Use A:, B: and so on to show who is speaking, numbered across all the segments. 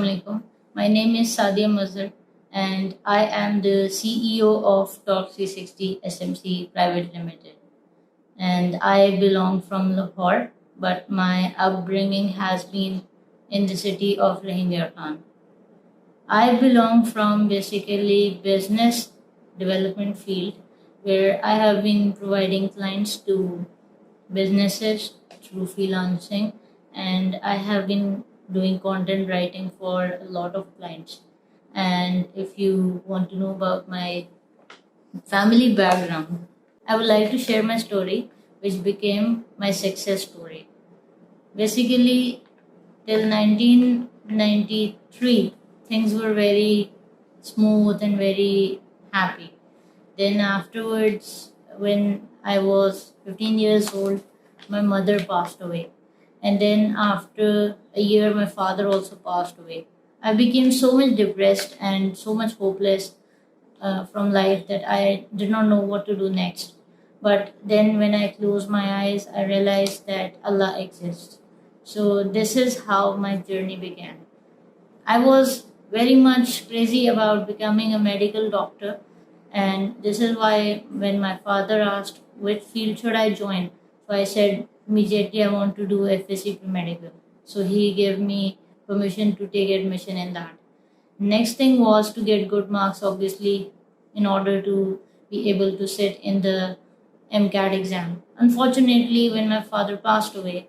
A: Alaikum. My name is Saadia Mazhar and I am the CEO of Talk 360 SMC Private Limited. And I belong from Lahore, but my upbringing has been in the city of Rohingya Khan. I belong from basically business development field where I have been providing clients to businesses through freelancing, and I have been doing content writing for a lot of clients. And if you want to know about my family background, I would like to share my story, which became my success story. Basically, till 1993, things were very smooth and very happy. Then afterwards, when I was 15 years old, my mother passed away. And then after a year, my father also passed away. I became so much depressed and so much hopeless from life that I did not know what to do next. But then when I closed my eyes, I realized that Allah exists. So this is how my journey began. I was very much crazy about becoming a medical doctor, and this is why when my father asked which field should I join, so I said immediately I want to do FSC pre-medical. So he gave me permission to take admission in that. Next thing was to get good marks, obviously, in order to be able to sit in the MCAT exam. Unfortunately, when my father passed away,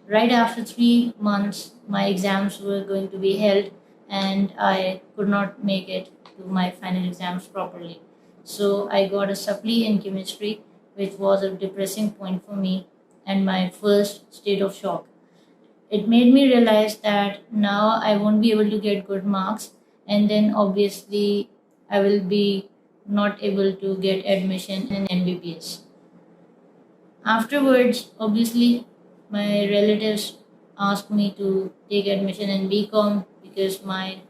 A: right after 3 months, my exams were going to be held, and I could not make it to my final exams properly. So I got a supply in chemistry, which was a depressing point for me and my first state of shock. It made me realize that now I won't be able to get good marks, and then obviously I will be not able to get admission in MBBS. Afterwards, obviously, my relatives asked me to take admission in BCom because my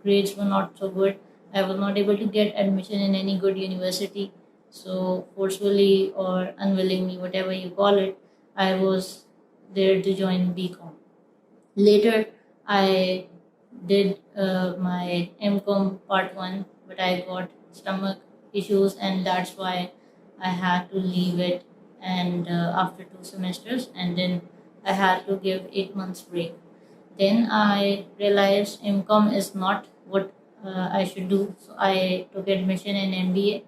A: grades were not so good. I was not able to get admission in any good university. So, forcefully or unwillingly, whatever you call it, I was there to join BCom. Later, I did my MCom part 1, but I got stomach issues, and that's why I had to leave it. And after 2 semesters, and then I had to give 8 months break. Then I realized MCom is not what I should do, so I took admission in MBA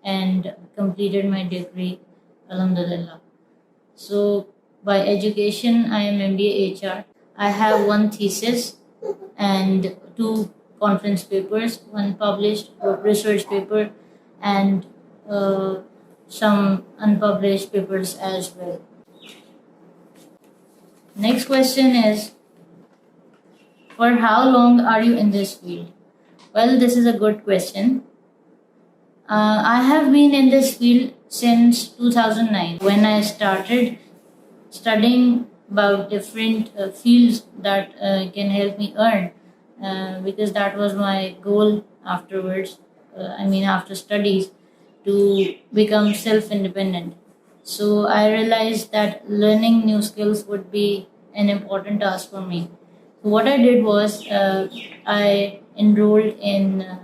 A: and completed my degree, Alhamdulillah. So by education, I am MBA HR. I have one thesis and two conference papers, one published research paper, and some unpublished papers as well. Next question is, for how long are you in this field? Well, this is a good question. I have been in this field since 2009 when I started studying about different fields that can help me earn, because that was my goal afterwards. After studies, to become self independent. So I realized that learning new skills would be an important task for me. So what I did was I enrolled in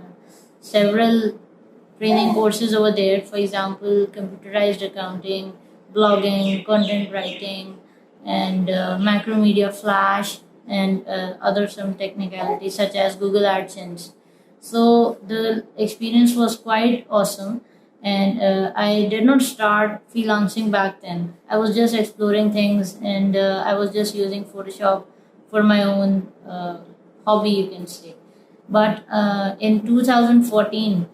A: several training courses over there. For example, computerized accounting, blogging, content writing, and macromedia flash, and other some technicalities such as Google AdSense. So the experience was quite awesome, and I did not start freelancing back then. I was just exploring things, and I was just using Photoshop for my own hobby, you can say. But in 2014,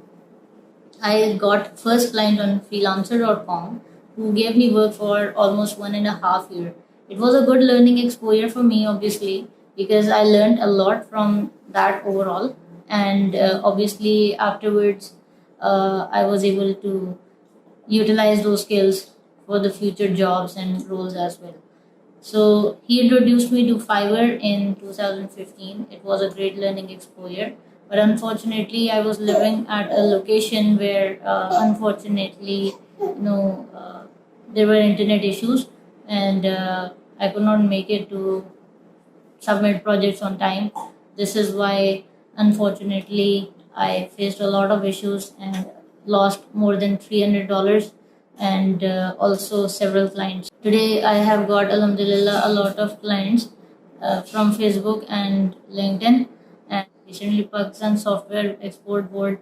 A: I got first client on freelancer.com who gave me work for almost 1.5 years. It was a good learning exposure for me, obviously, because I learned a lot from that overall. And obviously, afterwards, I was able to utilize those skills for the future jobs and roles as well. So he introduced me to Fiverr in 2015. It was a great learning exposure. But unfortunately, I was living at a location where, unfortunately, there were internet issues, and I could not make it to submit projects on time. this is why, unfortunately, I faced a lot of issues and lost more than $300 and also several clients. Today, I have got, alhamdulillah, a lot of clients from Facebook and LinkedIn. And recently, Pakistan Software Export Board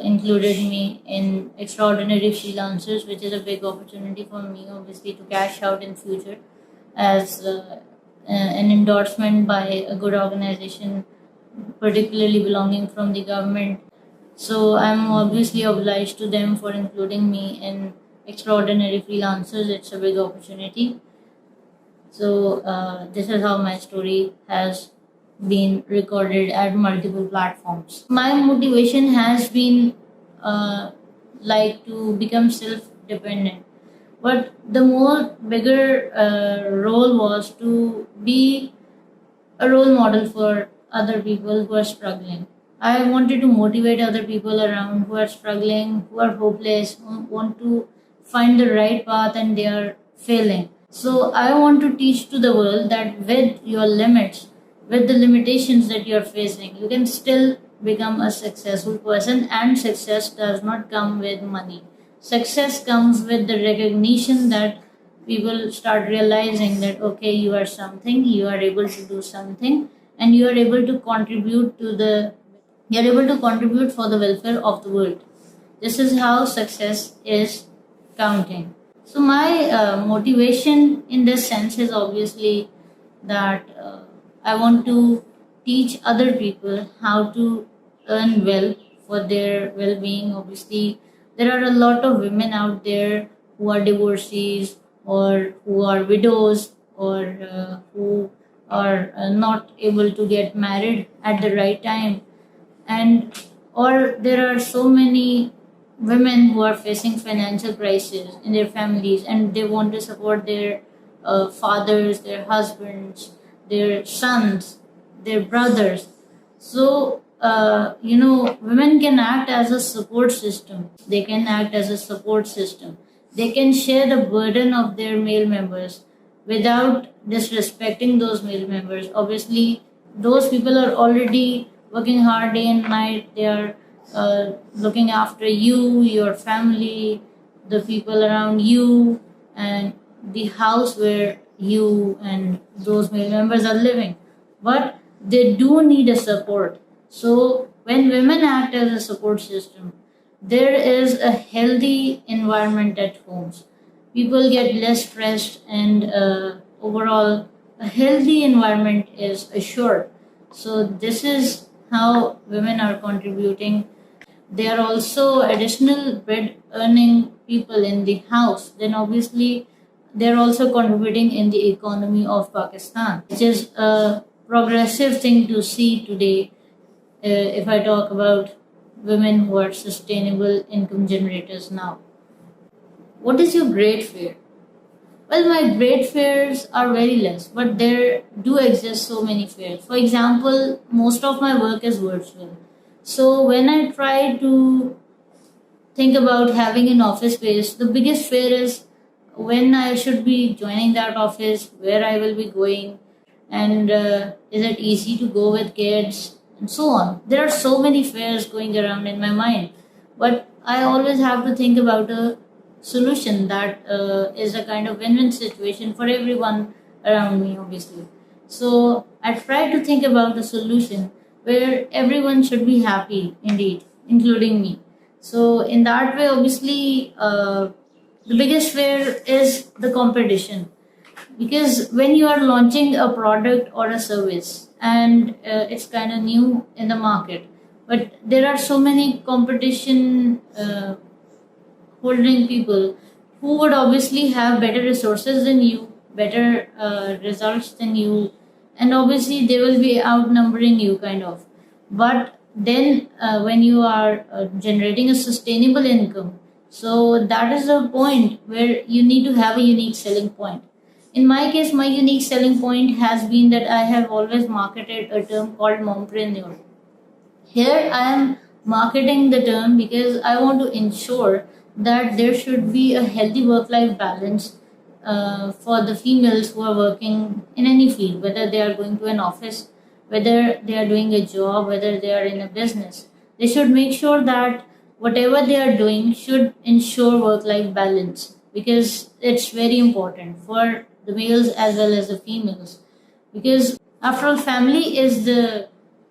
A: included me in extraordinary freelancers, which is a big opportunity for me, obviously, to cash out in future as an endorsement by a good organization, particularly belonging from the government. So I'm obviously obliged to them for including me in extraordinary freelancers. It's a big opportunity. So this is how my story has been recorded at multiple platforms. My motivation has been like to become self-dependent, but the more bigger role was to be a role model for other people who are struggling. I wanted to motivate other people around who are struggling, who are hopeless, who want to find the right path and they are failing. So I want to teach to the world that with your limits, with the limitations that you are facing, you can still become a successful person, and success does not come with money. Success comes with the recognition that people start realizing that okay, you are something, you are able to do something, and you are able to contribute for the welfare of the world. This is how success is counting. So my motivation in this sense is obviously that I want to teach other people how to earn well for their well-being. Obviously, there are a lot of women out there who are divorcees or who are widows or who are not able to get married at the right time, and or there are so many women who are facing financial crisis in their families and they want to support their fathers, their husbands, their sons, their brothers. So women can act as a support system. They can act as a support system. They can share the burden of their male members without disrespecting those male members. Obviously, those people are already working hard day and night. They are looking after you, your family, the people around you, and the house where you and those male members are living. But they do need a support. So when women act as a support system, there is a healthy environment at homes. People get less stressed, and overall, a healthy environment is assured. So this is how women are contributing. They are also additional bread earning people in the house. Then obviously, they're also contributing in the economy of Pakistan, which is a progressive thing to see today. If I talk about women who are sustainable income generators now. What is your great fear? Well, my great fears are very less, but there do exist so many fears. For example, most of my work is virtual. So when I try to think about having an office space, the biggest fear is when I should be joining that office, where I will be going, and is it easy to go with kids, and so on. There are so many fears going around in my mind, but I always have to think about a solution that is a kind of win-win situation for everyone around me, obviously. So I try to think about a solution where everyone should be happy, indeed, including me. So in that way, obviously, the biggest fear is the competition, because when you are launching a product or a service and it's kind of new in the market, but there are so many competition holding people who would obviously have better resources than you, better results than you, and obviously they will be outnumbering you kind of. But then when you are generating a sustainable income, so that is the point where you need to have a unique selling point. In my case, my unique selling point has been that I have always marketed a term called Mompreneur. Here I am marketing the term because I want to ensure that there should be a healthy work-life balance for the females who are working in any field, whether they are going to an office, whether they are doing a job, whether they are in a business. They should make sure that whatever they are doing should ensure work life balance, because it's very important for the males as well as the females. Because after all, family is the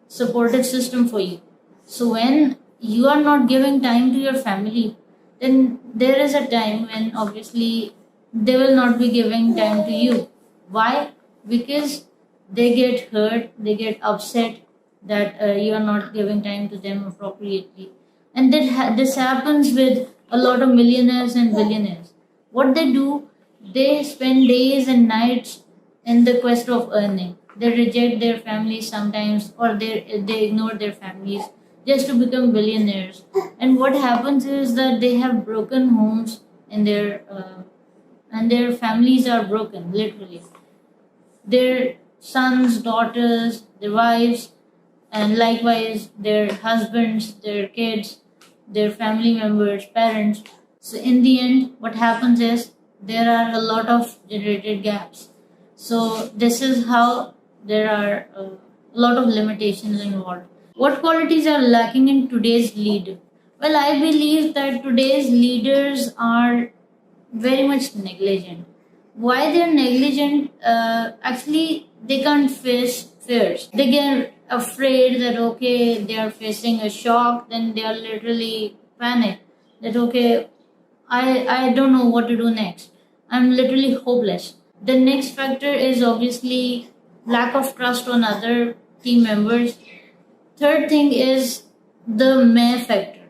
A: supportive system for you. So when you are not giving time to your family, then there is a time when obviously they will not be giving time to you. Why? Because they get hurt, they get upset that you are not giving time to them appropriately. And this happens with a lot of millionaires and billionaires. What they do, they spend days and nights in the quest of earning. They reject their families sometimes, or they ignore their families just to become billionaires. And what happens is that they have broken homes in their and their families are broken, literally. Their sons, daughters, their wives, and likewise their husbands, their kids, their family members, parents. So in the end, what happens is there are a lot of generated gaps. So this is how there are a lot of limitations involved. What qualities are lacking in today's leader? Well, I believe that today's leaders are very much negligent. Why they're negligent? Actually, they can't face fears. They get afraid that okay, they are facing a shock, then they are literally panic that okay, I don't know what to do next. I'm literally hopeless. The next factor is obviously lack of trust on other team members. Third thing is the may factor.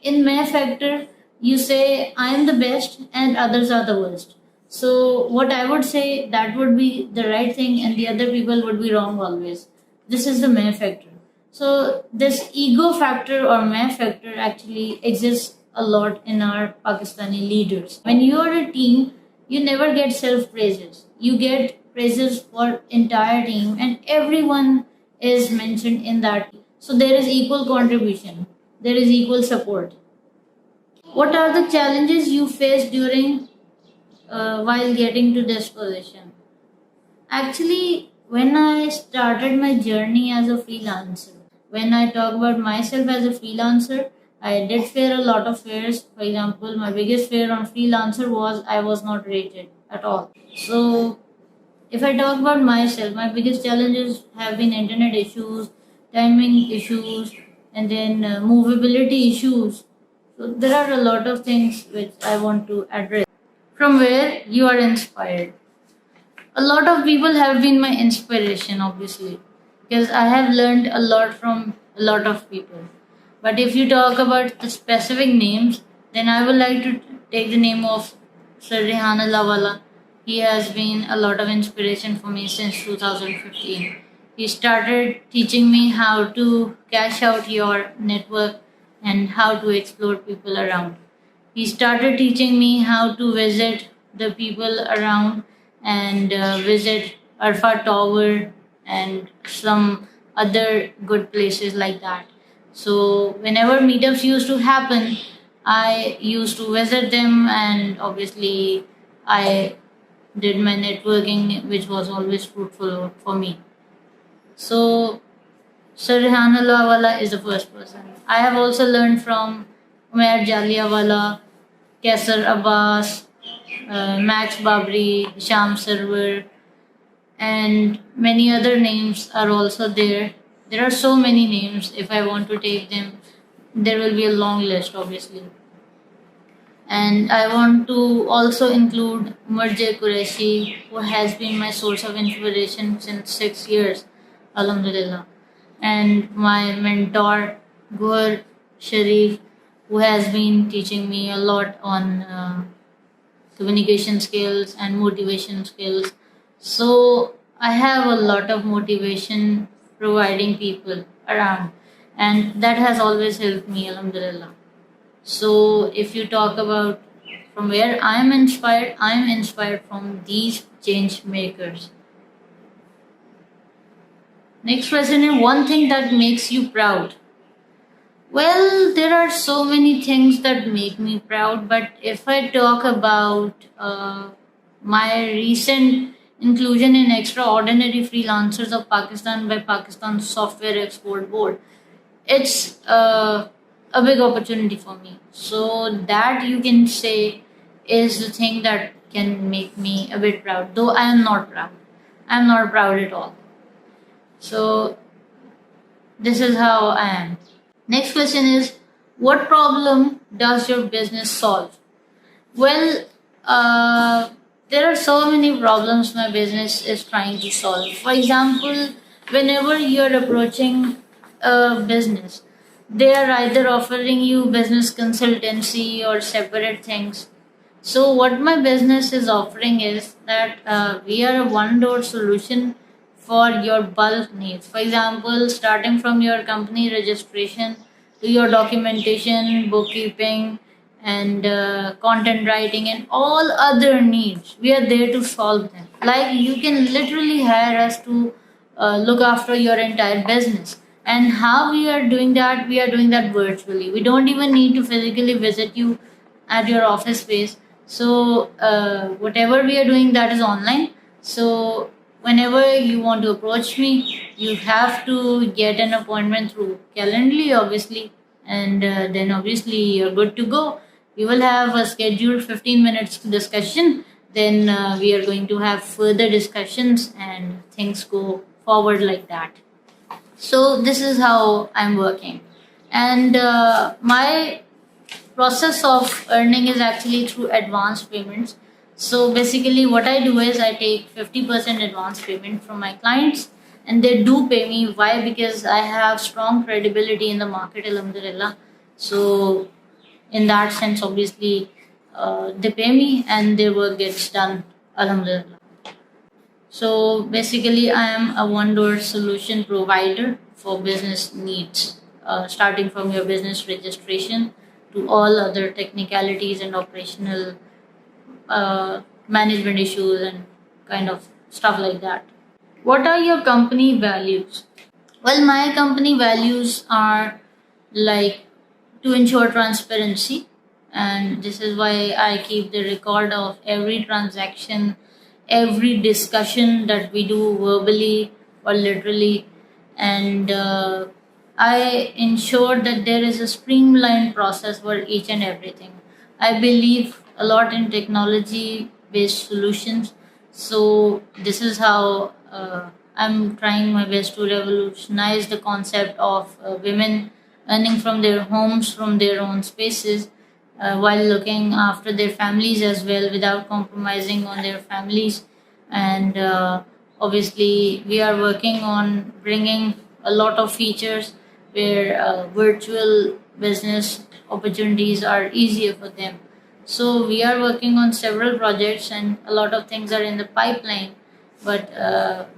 A: In may factor, you say I am the best and others are the worst. So what I would say, that would be the right thing and the other people would be wrong always. This is the may factor. So this ego factor or may factor actually exists a lot in our Pakistani leaders. When you are a team, you never get self praises. You get praises for entire team and everyone is mentioned in that. So there is equal contribution. There is equal support. What are the challenges you face during while getting to this position? Actually, when I started my journey as a freelancer, when I talk about myself as a freelancer, I did fear a lot of fears. For example, my biggest fear on freelancer was I was not rated at all. So, if I talk about myself, my biggest challenges have been internet issues, timing issues, and then movability issues. So, there are a lot of things which I want to address. From where you are inspired? A lot of people have been my inspiration, obviously, because I have learned a lot from a lot of people. But if you talk about the specific names, then I would like to take the name of Sir Rehan Lawala. He has been a lot of inspiration for me since 2015. He started teaching me how to cash out your network and how to explore people around. He started teaching me how to visit the people around and visit Arfa Tower and some other good places like that. So whenever meetups used to happen, I used to visit them and obviously I did my networking, which was always fruitful for me. So Sir Rehanullah Wala is the first person. I have also learned from Umair Jaliawala, Kaisar Abbas, Max Babri, Hisham Server, and many other names are also there. There are so many names. If I want to take them, there will be a long list, obviously. And I want to also include Marje Qureshi, who has been my source of inspiration since 6 years, Alhamdulillah. And my mentor, Gur Sharif, who has been teaching me a lot on communication skills and motivation skills. So I have a lot of motivation providing people around, and that has always helped me, Alhamdulillah. So if you talk about from where I am inspired from these change makers. Next question is one thing that makes you proud. Well, there are so many things that make me proud, but if I talk about my recent inclusion in extraordinary freelancers of Pakistan by Pakistan Software Export Board. It's a big opportunity for me. So that, you can say, is the thing that can make me a bit proud. Though I am not proud. I am not proud at all. So this is how I am. Next question is, what problem does your business solve? Well, there are so many problems my business is trying to solve. For example, whenever you're approaching a business, they are either offering you business consultancy or separate things. So, what my business is offering is that we are a one door solution for your bulk needs. For example, starting from your company registration to your documentation, bookkeeping, and content writing, and all other needs, we are there to solve them. Like, you can literally hire us to look after your entire business. And how we are doing that? We are doing that virtually. We don't even need to physically visit you at your office space. So whatever we are doing, that is online. So whenever you want to approach me, you have to get an appointment through Calendly, obviously, and then obviously you're good to go. We will have a scheduled 15 minutes discussion. Then we are going to have further discussions, and things go forward like that. So this is how I'm working, and my process of earning is actually through advance payments. So basically, what I do is I take 50% advance payment from my clients, and they do pay me. Why? Because I have strong credibility in the market, alhamdulillah. So in that sense, obviously, they pay me and their work gets done, alhamdulillah. So basically, I am a one door solution provider for business needs, starting from your business registration to all other technicalities and operational management issues and kind of stuff like that. What are your company values? Well, my company values are like to ensure transparency, and this is why I keep the record of every transaction, every discussion that we do verbally or literally, and I ensure that there is a streamlined process for each and everything. I believe a lot in technology based solutions, so this is how I'm trying my best to revolutionize the concept of women earning from their homes, from their own spaces, while looking after their families as well without compromising on their families. And obviously, we are working on bringing a lot of features where virtual business opportunities are easier for them. So, we are working on several projects, and a lot of things are in the pipeline, but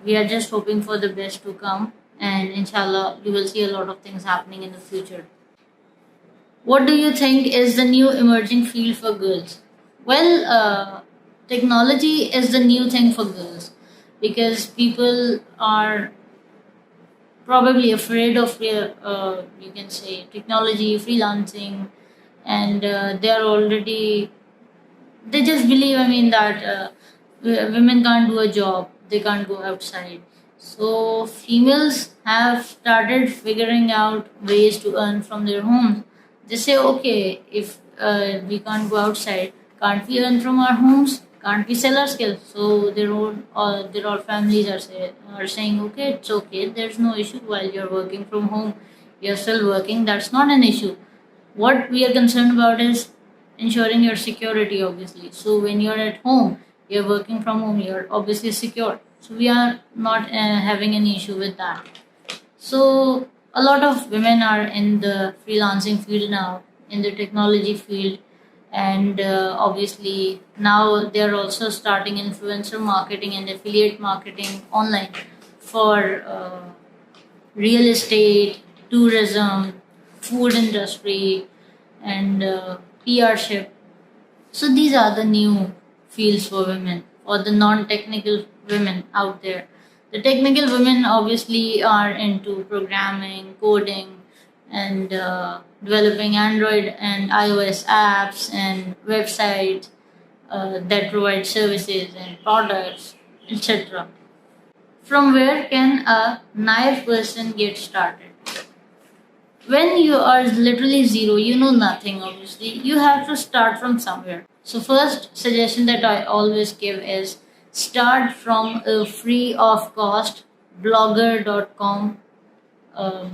A: we are just hoping for the best to come. And inshallah, you will see a lot of things happening in the future. What do you think is the new emerging field for girls? Well, technology is the new thing for girls because people are probably afraid of, you can say, technology, freelancing, and they are already, they just believe, I mean, that women can't do a job, they can't go outside. So, females have started figuring out ways to earn from their homes. They say, okay, if we can't go outside, can't we earn from our homes? Can't we sell our skills? So their all families are saying, okay, it's okay. There's no issue while you're working from home. You're still working. That's not an issue. What we are concerned about is ensuring your security, obviously. So when you're at home, you're working from home. You're obviously secure. So we are not having any issue with that. So a lot of women are in the freelancing field now, in the technology field, and obviously now they're also starting influencer marketing and affiliate marketing online for real estate, tourism, food industry, and PR-ship. So these are the new fields for women or the non-technical women out there. The technical women obviously are into programming, coding, and developing Android and iOS apps and websites that provide services and products. etc. From where can a naive person get started? When you are literally zero, you know nothing, obviously, you have to start from somewhere. So, first suggestion that I always give is start from a free of cost blogger.com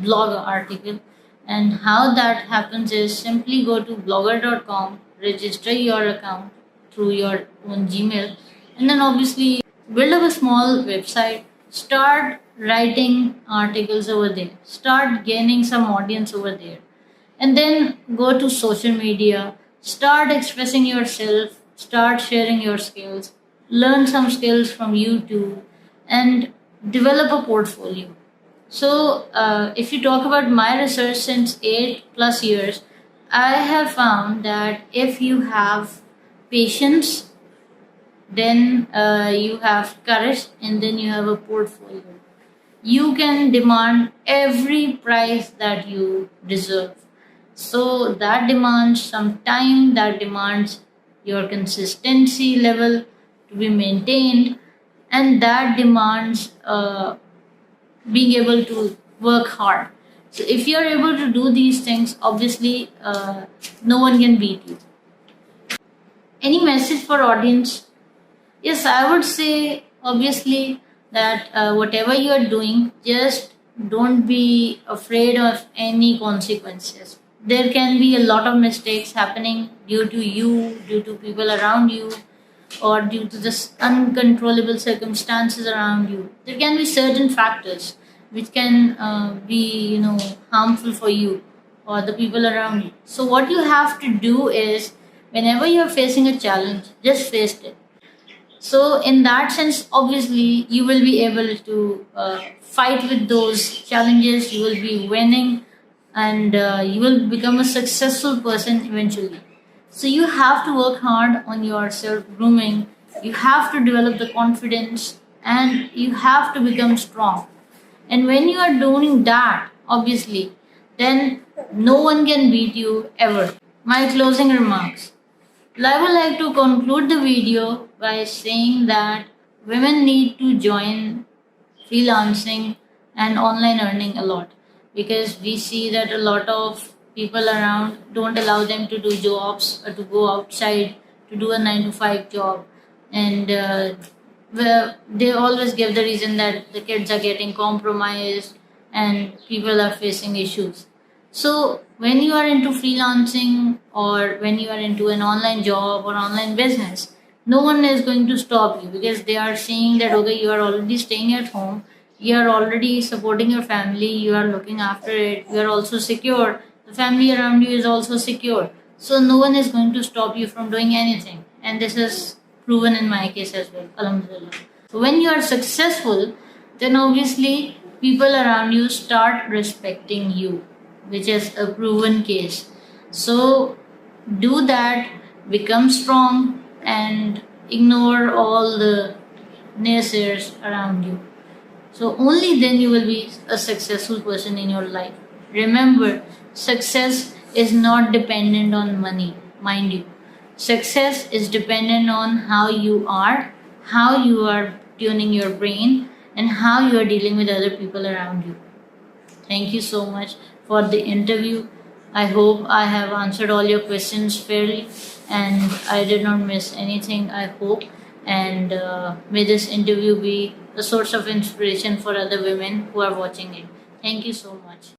A: blog article. And how that happens is simply go to blogger.com, register your account through your own Gmail, and then obviously build up a small website, start writing articles over there, start gaining some audience over there, and then go to social media, start expressing yourself, start sharing your skills, learn some skills from YouTube, and develop a portfolio. So, if you talk about my research since 8+ years, I have found that if you have patience, then you have courage, and then you have a portfolio, you can demand every price that you deserve. So, that demands some time, that demands your consistency level to be maintained, and that demands being able to work hard. So if you're able to do these things, obviously no one can beat you. Any message for audience? Yes, I would say obviously that whatever you are doing, just don't be afraid of any consequences. There can be a lot of mistakes happening due to you, due to people around you, or due to the uncontrollable circumstances around you. There can be certain factors which can be, harmful for you or the people around you. So what you have to do is, whenever you're facing a challenge, just face it. So in that sense, obviously, you will be able to fight with those challenges. You will be winning, and you will become a successful person eventually. So you have to work hard on your self grooming. You have to develop the confidence, and you have to become strong. And when you are doing that, obviously, then no one can beat you ever. My closing remarks. I would like to conclude the video by saying that women need to join freelancing and online earning a lot, because we see that a lot of people around don't allow them to do jobs or to go outside to do a 9 to 5 job, and they always give the reason that the kids are getting compromised and people are facing issues. So when you are into freelancing, or when you are into an online job or online business, no one is going to stop you, because they are seeing that okay, you are already staying at home, you are already supporting your family, you are looking after it, you are also secure, the family around you is also secure. So no one is going to stop you from doing anything. And this is proven in my case as well, alhamdulillah. So when you are successful, then obviously people around you start respecting you, which is a proven case. So do that, become strong, and ignore all the naysayers around you. So only then you will be a successful person in your life. Remember, success is not dependent on money, mind you. Success is dependent on how you are, how you are tuning your brain, and how you are dealing with other people around you. Thank you so much for the interview. I hope I have answered all your questions fairly, and I did not miss anything, I hope. And may this interview be a source of inspiration for other women who are watching it. Thank you so much.